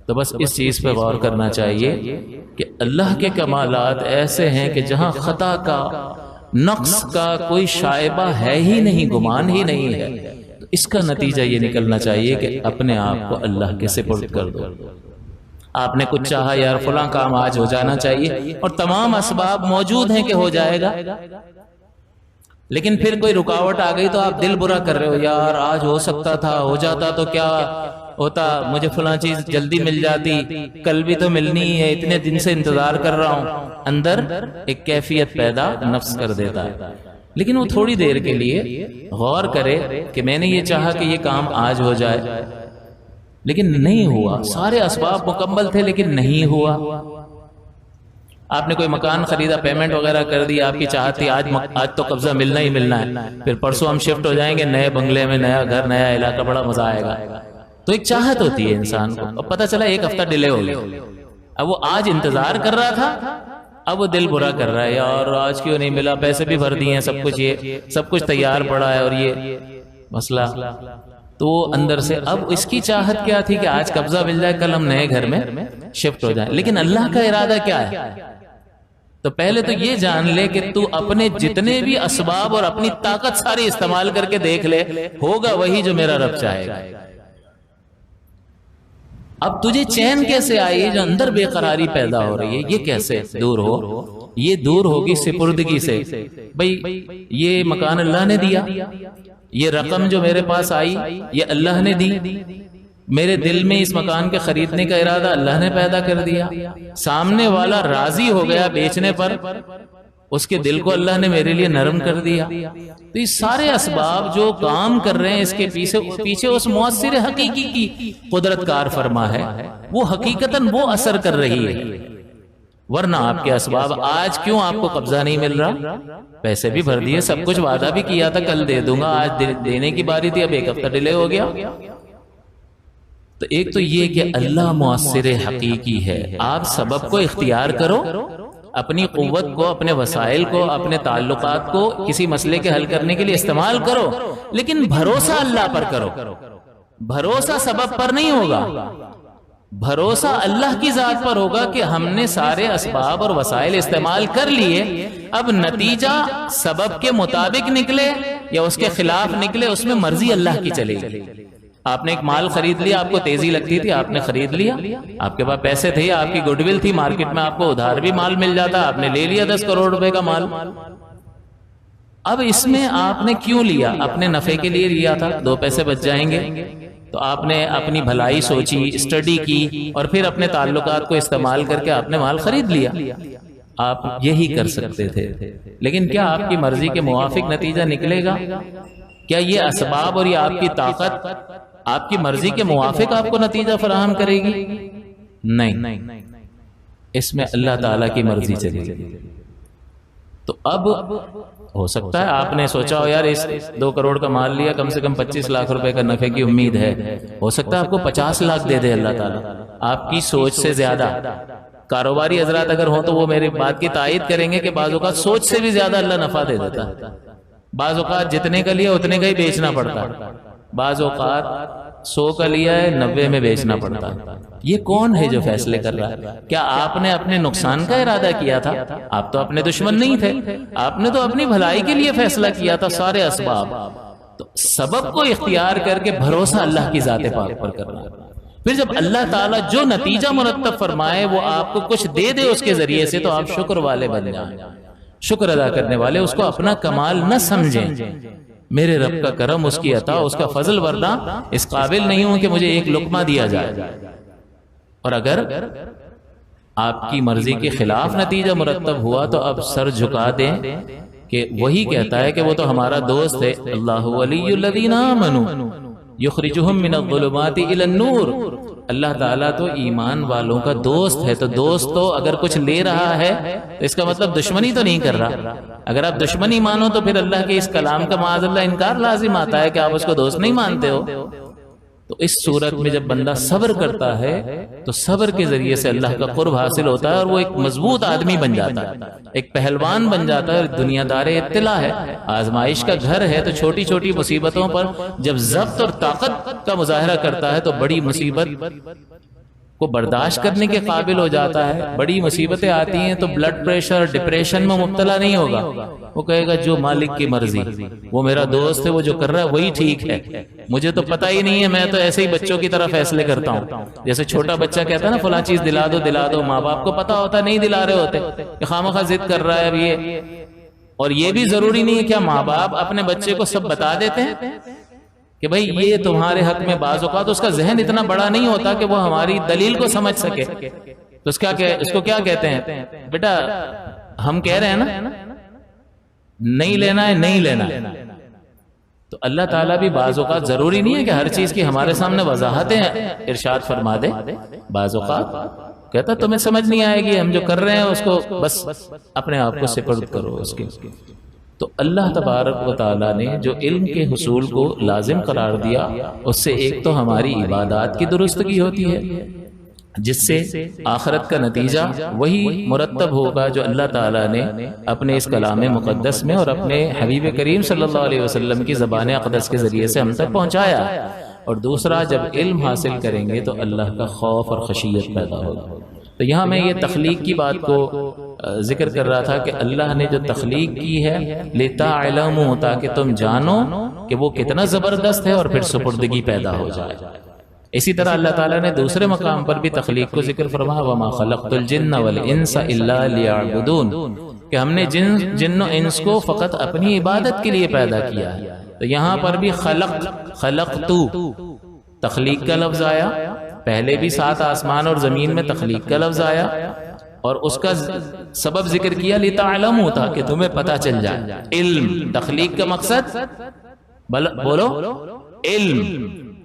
B: تو بس اس چیز پہ غور کرنا چاہیے کہ اللہ کے کمالات ایسے ہیں کہ جہاں خطا کا، نقص کا کوئی شائبہ ہے ہی نہیں، گمان ہی نہیں ہے. اس کا نتیجہ یہ نکلنا چاہیے کہ اپنے آپ کو اللہ کے سپرد کر دو. آپ نے کچھ چاہا یار فلاں کام آج ہو جانا چاہیے اور تمام اسباب موجود ہیں کہ ہو جائے گا، لیکن پھر کوئی رکاوٹ آ گئی تو آپ دل برا کر رہے ہو، یار آج ہو سکتا تھا، ہو جاتا تو کیا ہوتا، مجھے فلاں چیز جلدی مل جاتی، کل بھی تو ملنی ہی ہے، اتنے دن سے انتظار کر رہا ہوں. اندر ایک کیفیت پیدا نفس کر دیتا ہے. لیکن وہ تھوڑی دیر کے لیے غور کرے کہ میں نے یہ چاہا کہ یہ کام آج ہو جائے، لیکن نہیں ہوا. سارے اسباب مکمل تھے لیکن نہیں ہوا. آپ نے کوئی مکان خریدا، پیمنٹ وغیرہ کر دی، آپ کی چاہت تھی آج تو قبضہ ملنا ہی ملنا ہے، پھر پرسوں ہم شفٹ ہو جائیں گے نئے بنگلے میں، نیا گھر، نیا علاقہ، بڑا مزہ آئے گا. تو ایک چاہت ہوتی ہے انسان کو، اب پتہ چلا ایک ہفتہ ڈیلے ہو گیا. اب وہ آج انتظار کر رہا تھا، اب وہ دل برا کر رہا ہے، یار آج کیوں نہیں ملا، پیسے بھی بھر دیے ہیں، سب کچھ، یہ سب کچھ تیار پڑا ہے اور یہ مسئلہ. تو اندر سے اب اس کی چاہت کیا تھی کہ آج قبضہ مل جائے، کل ہم نئے گھر میں شفٹ ہو جائیں. لیکن اللہ کا ارادہ کیا ہے؟ تو پہلے تو یہ جان لے کہ تو اپنے جتنے بھی اسباب اور اپنی طاقت ساری استعمال کر کے دیکھ لے، ہوگا وہی جو میرا رب چاہے گا. اب تجھے چین کیسے آئی؟ جو اندر بے قراری پیدا ہو رہی ہے، یہ کیسے دور ہو؟ یہ دور ہوگی سپردگی سے. بھئی یہ مکان اللہ نے دیا، یہ رقم جو میرے پاس آئی یہ اللہ نے دی، میرے دل میں اس مکان کے خریدنے کا ارادہ اللہ نے پیدا کر دیا، سامنے والا راضی ہو گیا بیچنے پر، اس کے دل کو اللہ نے میرے لیے نرم کر دیا. تو یہ سارے اسباب جو کام کر رہے ہیں اس کے پیچھے اس مؤثر حقیقی کی قدرت کار فرما ہے، وہ حقیقتاً وہ اثر کر رہی ہے. ورنہ آپ کے اسباب آج کیوں آپ کو قبضہ نہیں مل رہا؟ پیسے بھی بھر دیے، سب کچھ وعدہ بھی کیا تھا کل دے دوں گا، آج دینے کی باری تھی، اب ایک ہفتہ ڈیلے ہو گیا. تو ایک تو یہ کہ اللہ مؤثر حقیقی ہے، آپ سبب کو اختیار کرو، اپنی قوت کو، اپنے وسائل کو، اپنے تعلقات کو کسی مسئلے کے حل کرنے کے لیے استعمال کرو، لیکن بھروسہ اللہ پر کرو. بھروسہ سبب پر نہیں ہوگا، بھروسہ اللہ کی ذات پر ہوگا کہ ہم نے سارے اسباب اور وسائل استعمال کر لیے، اب نتیجہ سبب کے مطابق نکلے یا اس کے خلاف نکلے، اس میں مرضی اللہ کی چلے گی. آپ نے ایک مال خرید لیا، آپ کو تیزی لگتی تھی، آپ نے خرید لیا، آپ کے پاس پیسے تھے، آپ کی گڈ ول تھی، مارکیٹ میں آپ کو ادھار بھی مال مل جاتا، آپ نے لے لیا 10 کروڑ روپے کا مال. اب اس میں آپ نے کیوں لیا؟ اپنے نفع کے لیے لیا تھا، 2 پیسے بچ جائیں گے. تو آپ نے اپنی بھلائی سوچی، اسٹڈی کی، اور پھر اپنے تعلقات کو استعمال کر کے آپ نے مال خرید لیا. آپ یہی کر سکتے تھے، لیکن کیا آپ کی مرضی کے موافق نتیجہ نکلے گا؟ کیا یہ اسباب اور یہ آپ کی طاقت آپ کی مرضی کے موافق آپ کو نتیجہ فراہم کرے گی؟ نہیں، اس میں اللہ تعالیٰ کی مرضی چلے گی. تو اب ہو سکتا ہے آپ نے سوچا ہو یار اس 2 کروڑ کا مال لیا، کم سے کم 25 لاکھ روپے کا نفع کی امید ہے، ہو سکتا ہے آپ کو 50 لاکھ دے دے اللہ تعالیٰ، آپ کی سوچ سے زیادہ. کاروباری حضرات اگر ہوں تو وہ میری بات کی تائید کریں گے کہ بعض اوقات سوچ سے بھی زیادہ اللہ نفع دے دیتا ہے. بعض اوقات جتنے کا لیا اتنے کا ہی بیچنا پڑتا ہے، بعض اوقات 100 کا لیا ہے 90 میں بیچنا پڑتا ہے. یہ کون ہے جو فیصلے کر رہا ہے؟ کیا آپ نے اپنے نقصان کا ارادہ کیا تھا؟ آپ تو اپنے دشمن نہیں تھے، آپ نے تو اپنی بھلائی کے لیے فیصلہ کیا تھا. سارے اسباب، تو سبب کو اختیار کر کے بھروسہ اللہ کی ذات پاک پر کرنا. پھر جب اللہ تعالیٰ جو نتیجہ مرتب فرمائے وہ آپ کو کچھ دے دے اس کے ذریعے سے، تو آپ شکر والے بن جائیں، شکر ادا کرنے والے. اس کو اپنا کمال نہ سمجھیں، میرے رب کا کرم، اس کی عطا، اس کا فضل، ورنہ اس قابل نہیں ہوں کہ مجھے ایک لقمہ دیا جائے. اور اگر آپ کی مرضی کے خلاف نتیجہ مرتب ہوا تو اب سر جھکا دیں کہ وہی کہتا ہے کہ وہ تو ہمارا دوست ہے. اللہ ولی الذین آمنوا یخرجہم من الظلمات الی النور. اللہ تعالیٰ تو ایمان والوں کا دوست ہے. تو دوست تو اگر کچھ لے رہا ہے تو اس کا مطلب دشمنی تو نہیں کر رہا. اگر آپ دشمنی مانو تو پھر اللہ کے اس کلام کا معاذ اللہ انکار لازم آتا ہے کہ آپ اس کو دوست نہیں مانتے ہو. تو اس صورت میں جب بندہ صبر کرتا ہے تو صبر کے ذریعے سے اللہ کا قرب حاصل ہوتا ہے، اور وہ ایک مضبوط آدمی بن جاتا ہے، ایک پہلوان بن جاتا ہے. دنیا دار اطلاع ہے، آزمائش کا گھر ہے، تو چھوٹی چھوٹی مصیبتوں پر جب ضبط اور طاقت کا مظاہرہ کرتا ہے تو بڑی مصیبت کو برداشت کرنے کے قابل ہو جاتا ہے. بڑی مصیبتیں آتی ہیں تو بلڈ پریشر، ڈپریشن میں مبتلا نہیں ہوگا. وہ کہے گا جو مالک کی مرضی، وہ میرا دوست ہے، وہ جو کر رہا ہے وہی ٹھیک ہے، مجھے تو پتہ ہی نہیں ہے، میں تو ایسے ہی بچوں کی طرح فیصلے کرتا ہوں. جیسے چھوٹا بچہ کہتا ہے نا فلاں چیز دلا دو دلا دو، ماں باپ کو پتا ہوتا نہیں دلا رہے ہوتے کہ خامخواہ ضد کر رہا ہے اب یہ. اور یہ بھی ضروری نہیں ہے کیا ماں باپ اپنے بچے کو سب بتا دیتے ہیں کہ بھائی یہ تمہارے حق میں؟ بعض اوقات اس کا ذہن اتنا بڑا نہیں ہوتا کہ وہ ہماری دلیل کو سمجھ سکے. تو اس کو کیا کہتے ہیں؟ بیٹا ہم کہہ رہے ہیں نا نہیں لینا ہے، نہیں لینا ہے. تو اللہ تعالیٰ بھی بعض اوقات ضروری نہیں ہے کہ ہر چیز کی ہمارے سامنے وضاحتیں ارشاد فرما دے. بعض اوقات کہتا تمہیں سمجھ نہیں آئے گی، ہم جو کر رہے ہیں اس کو بس اپنے آپ کو سپرد کرو اس کے. تو اللہ تبارک و تعالیٰ نے جو علم کے حصول کو لازم قرار دیا، اس سے ایک تو ہماری عبادات کی درستگی ہوتی ہے، جس سے آخرت کا نتیجہ وہی مرتب ہوگا جو اللہ تعالیٰ نے اپنے اس کلام مقدس میں اور اپنے حبیب کریم صلی اللہ علیہ وسلم کی زبان اقدس کے ذریعے سے ہم تک پہنچایا. اور دوسرا، جب علم حاصل کریں گے تو اللہ کا خوف اور خشیت پیدا ہوگا. تو یہاں میں یہ تخلیق کی بات کو ذکر کر رہا تھا کہ اللہ نے جو تخلیق کی ہے لِتَعْلَمُوا، تاکہ تم جانو کہ وہ کتنا زبردست ہے اور پھر سپردگی پیدا ہو جائے. اسی طرح اللہ تعالیٰ نے دوسرے مقام پر بھی تخلیق کو ذکر فرمایا وَمَا خَلَقْتُ الْجِنَّ وَالْإِنسَ إِلَّا لِيَعْبُدُونَ، کہ ہم نے جن و انس کو فقط اپنی عبادت کے لیے پیدا کیا ہے. تو یہاں پر بھی خلقتو تخلیق کا لفظ آیا، پہلے بھی 7 آسمان اور زمین میں تخلیق کا لفظ آیا. اور اس کا سبب ذکر کیا لتعلموا، تاکہ تمہیں پتہ چل جائے. علم، تخلیق کا مقصد بولو علم.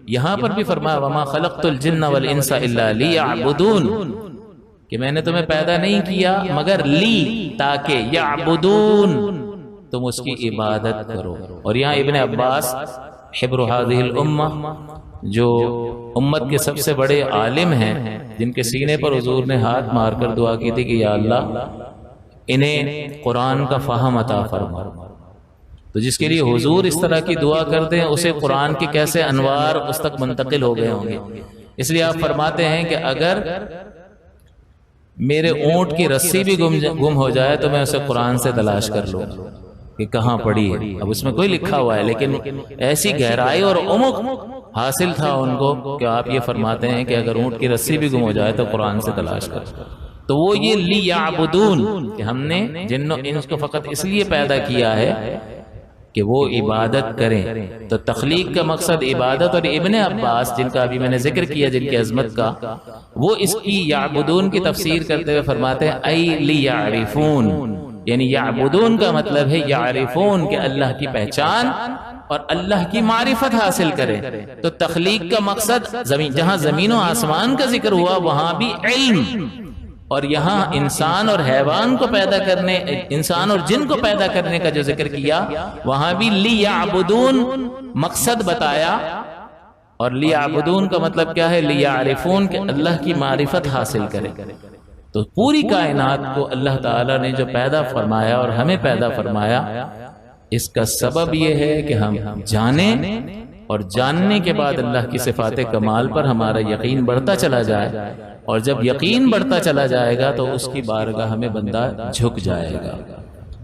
B: یہاں پر بھی فرمایا وما خلقت الجن والانس الا لیعبدون، کہ میں نے تمہیں پیدا نہیں کیا مگر لی، تاکہ یعبدون، تم اس کی عبادت کرو. اور یہاں ابن عباس حبر هذه الامہ، جو امت کے سب سے بڑے عالم ہیں، جن کے سینے پر حضور نے ہاتھ مار کر دعا کی تھی کہ یا اللہ انہیں قرآن کا فہم عطا فرما. تو جس کے لیے حضور اس طرح کی دعا کرتے ہیں، اسے قرآن کے کیسے انوار اس تک منتقل ہو گئے ہوں گے. اس لیے آپ فرماتے ہیں کہ اگر میرے اونٹ کی رسی بھی گم ہو جائے تو میں اسے قرآن سے تلاش کر لوں کہ کہاں پڑی ہے. اب اس میں کوئی لکھا ہوا ہے، لیکن ایسی گہرائی اور عمق حاصل تھا ان کو کہ آپ یہ فرماتے ہیں کہ اگر اونٹ کی رسی بھی گم ہو جائے تو قرآن سے تلاش کر. تو وہ یہ لیعبدون، کہ ہم نے جن و انس کو فقط اس لیے پیدا کیا ہے کہ وہ عبادت کریں. تو تخلیق کا مقصد عبادت. اور ابن عباس، جن کا ابھی میں نے ذکر کیا، جن کی عظمت کا، وہ اس کی یعبدون کی تفسیر کرتے ہوئے فرماتے ہیں ای لیعرفون، یعنی یعبدون کا مطلب ہے یعرفون، کہ اللہ کی پہچان اور اللہ کی معرفت حاصل کریں. تو تخلیق کا مقصد جہاں زمین و آسمان کا ذکر ہوا وہاں بھی علم، اور یہاں انسان اور حیوان کو پیدا کرنے، انسان اور جن کو پیدا کرنے کا جو ذکر کیا وہاں بھی لیعبدون مقصد بتایا. اور لیعبدون کا مطلب کیا ہے؟ لیعرفون، کہ اللہ کی معرفت حاصل کریں. تو پوری کائنات کو اللہ تعالیٰ نے جو پیدا فرمایا اور ہمیں پیدا فرمایا، اس کا سبب یہ ہے کہ ہم جانیں، اور جاننے کے بعد اللہ کی صفات کمال پر ہمارا یقین بڑھتا چلا جائے. اور جب یقین بڑھتا چلا جائے گا تو اس کی بارگاہ میں بندہ جھک جائے گا.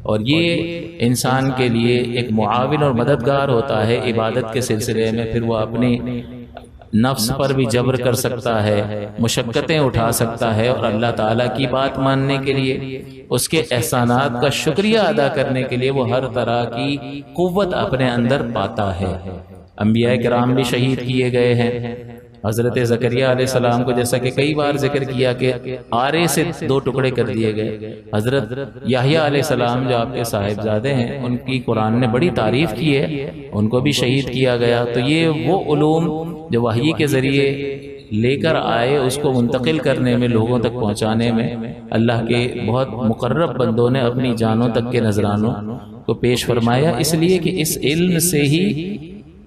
B: اور یہ انسان کے لیے ایک معاون اور مددگار ہوتا ہے عبادت کے سلسلے میں. پھر وہ اپنی نفس پر بھی جبر کر سکتا ہے، مشقتیں اٹھا سکتا ہے، اور اللہ تعالیٰ کی بات ماننے کے لیے، اس کے احسانات کا شکریہ ادا کرنے کے لیے وہ ہر طرح کی قوت اپنے اندر پاتا ہے. انبیاء کرام بھی شہید کیے گئے ہیں. حضرت زکریا علیہ السلام کو جیسا کہ کئی بار ذکر کیا کہ آرے سے 2 ٹکڑے کر دیے گئے. حضرت یحییٰ علیہ السلام جو آپ کے صاحبزادے ہیں، ان کی قرآن نے بڑی تعریف کی ہے، ان کو بھی شہید کیا گیا. تو یہ وہ علوم جو وحی کے ذریعے لے کر آئے، اس کو منتقل کرنے میں، لوگوں تک پہنچانے میں اللہ کے بہت مقرب بندوں نے اپنی جانوں تک کے نذرانوں کو پیش فرمایا. اس لیے کہ اس علم سے ہی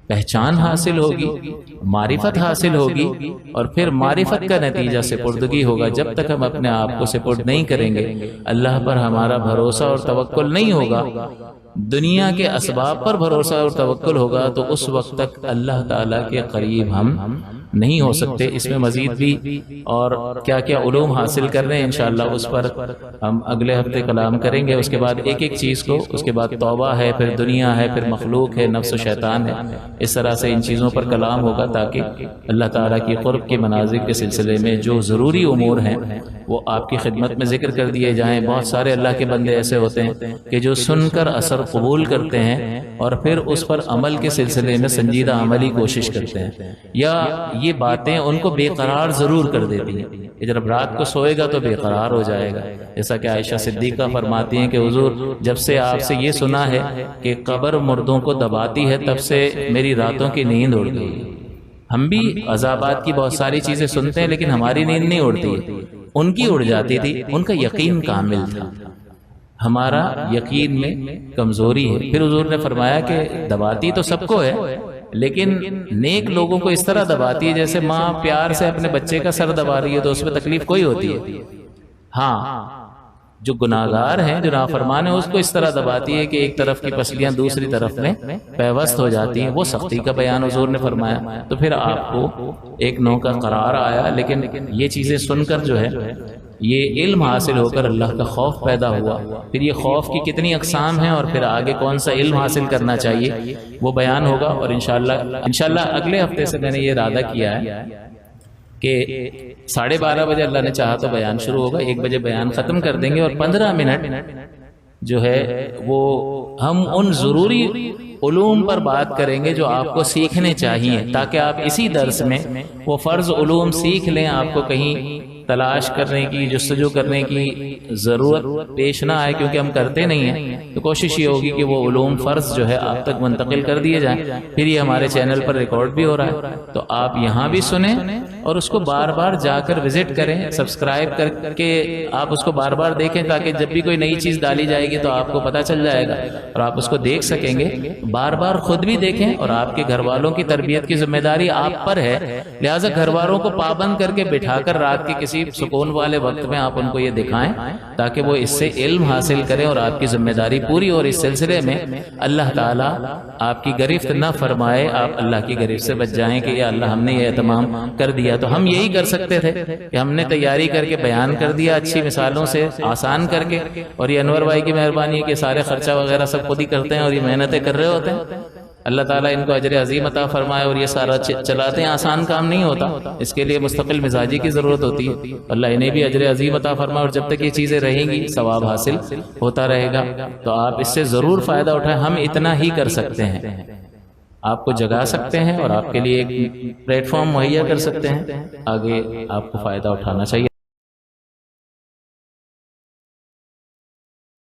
B: پہچان حاصل ہوگی، معرفت حاصل ہوگی، اور پھر معرفت کا نتیجہ سپردگی ہوگا. جب تک ہم اپنے آپ کو سپرد نہیں کریں گے، اللہ پر ہمارا بھروسہ اور توکل نہیں ہوگا، دنیا کے اسباب پر بھروسہ اور توکل ہوگا، تو اس وقت تک اللہ تعالیٰ کے قریب ہم نہیں ہو سکتے. اس میں مزید بھی اور کیا کیا علوم حاصل کر رہے ہیں انشاءاللہ اس پر ہم اگلے ہفتے کلام کریں گے. اس کے بعد ایک ایک چیز کو، اس کے بعد توبہ ہے، پھر دنیا ہے، پھر مخلوق ہے، نفس و شیطان ہے. اس طرح سے ان چیزوں پر کلام ہوگا تاکہ اللہ تعالیٰ کی قرب کے مناظر کے سلسلے میں جو ضروری امور ہیں وہ آپ کی خدمت میں ذکر کر دیے جائیں. بہت سارے اللہ کے بندے ایسے ہوتے ہیں کہ جو سن کر اثر قبول کرتے ہیں اور پھر اس پر عمل کے سلسلے میں سنجیدہ عملی کوشش کرتے ہیں، یا یہ باتیں ان کو بے قرار ضرور کر دیتی ہیں کہ جب رات کو سوئے گا تو بے قرار ہو جائے گا. جیسا کہ عائشہ صدیقہ فرماتی ہیں کہ حضور جب سے آپ سے یہ سنا ہے کہ قبر مردوں کو دباتی ہے، تب سے میری راتوں کی نیند اڑ گئی. ہم بھی عذابات کی بہت ساری چیزیں سنتے ہیں لیکن ہماری نیند نہیں اڑتی، ان کی اڑ جاتی تھی. ان کا یقین کامل تھا، ہمارا یقین میں کمزوری ہے. پھر حضور نے فرمایا کہ دباتی تو سب کو ہے، لیکن نیک لوگوں کو اس طرح دباتی ہے جیسے ماں پیار سے اپنے بچے کا سر دبا رہی ہے تو اس میں تکلیف کوئی ہوتی ہے. ہاں، جو گناہگار ہیں، جو نافرمان ہیں، اس کو اس طرح دباتی ہے کہ ایک طرف کی پسلیاں دوسری طرف میں پیوست ہو جاتی ہیں. وہ سختی کا بیان حضور نے فرمایا. تو پھر آپ کو ایک نو کا قرار آیا. لیکن یہ چیزیں سن کر جو ہے، یہ علم حاصل ہو کر اللہ کا خوف پیدا ہوا. پھر یہ خوف کی کتنی اقسام ہیں اور پھر آگے کون سا علم حاصل کرنا چاہیے وہ بیان ہوگا. اور انشاءاللہ اگلے ہفتے سے میں نے یہ ارادہ کیا ہے کہ 12:30 بجے اللہ نے چاہا تو بیان شروع ہوگا، 1 بجے بیان ختم کر دیں گے، اور 15 منٹ جو ہے وہ ہم ان ضروری علوم پر بات کریں گے جو آپ کو سیکھنے چاہیے، تاکہ آپ اسی درس میں وہ فرض علوم سیکھ لیں، آپ کو کہیں تلاش کرنے کی، جستجو کرنے کی ضرورت پیش نہ آئے کیونکہ ہم کرتے نہیں ہیں، تو کوشش یہ ہوگی کہ وہ علوم فرض جو ہے آپ تک منتقل کر دیے جائیں۔ پھر یہ ہمارے چینل پر ریکارڈ بھی ہو رہا ہے، تو آپ یہاں بھی سنیں اور اس کو بار بار جا کر وزٹ کریں، سبسکرائب کر کے آپ اس کو بار بار دیکھیں، تاکہ جب بھی کوئی نئی چیز ڈالی جائے گی تو آپ کو پتہ چل جائے گا اور آپ اس کو دیکھ سکیں گے۔ بار بار خود بھی دیکھیں، اور آپ کے گھر والوں کی تربیت کی ذمہ داری آپ پر ہے، لہٰذا گھر والوں کو پابند کر کے بٹھا کر رات کے کسی سکون والے وقت میں آپ ان کو یہ دکھائیں تاکہ وہ اس سے علم حاصل کریں اور آپ کی ذمہ داری پوری، اور اس سلسلے میں اللہ تعالیٰ آپ کی گرفت نہ فرمائے، آپ اللہ کی گرفت سے بچ جائیں کہ یا اللہ ہم نے یہ اہتمام کر دیا۔ تو ہم یہی کر سکتے تھے کہ ہم نے تیاری کر کے بیان کر دیا اچھی مثالوں سے، آسان کر کے، اور یہ انور بھائی کی مہربانی ہے کہ سارے خرچہ وغیرہ سب خود ہی کرتے ہیں اور یہ محنتیں کر رہے ہوتے ہیں۔ اللہ تعالیٰ ان کو اجر عظیم عطا فرمائے، اور یہ سارا چلاتے ہیں، آسان کام نہیں ہوتا، اس کے لیے مستقل مزاجی کی ضرورت ہوتی ہے۔ اللہ انہیں بھی اجر عظیم عطا فرمائے، اور جب تک یہ چیزیں رہیں گی ثواب حاصل ہوتا رہے گا، تو آپ اس سے ضرور فائدہ اٹھائیں۔ ہم اتنا ہی کر سکتے ہیں، آپ کو جگا سکتے ہیں اور آپ کے لیے ایک پلیٹ فارم مہیا کر سکتے ہیں، آگے آپ کو فائدہ اٹھانا چاہیے۔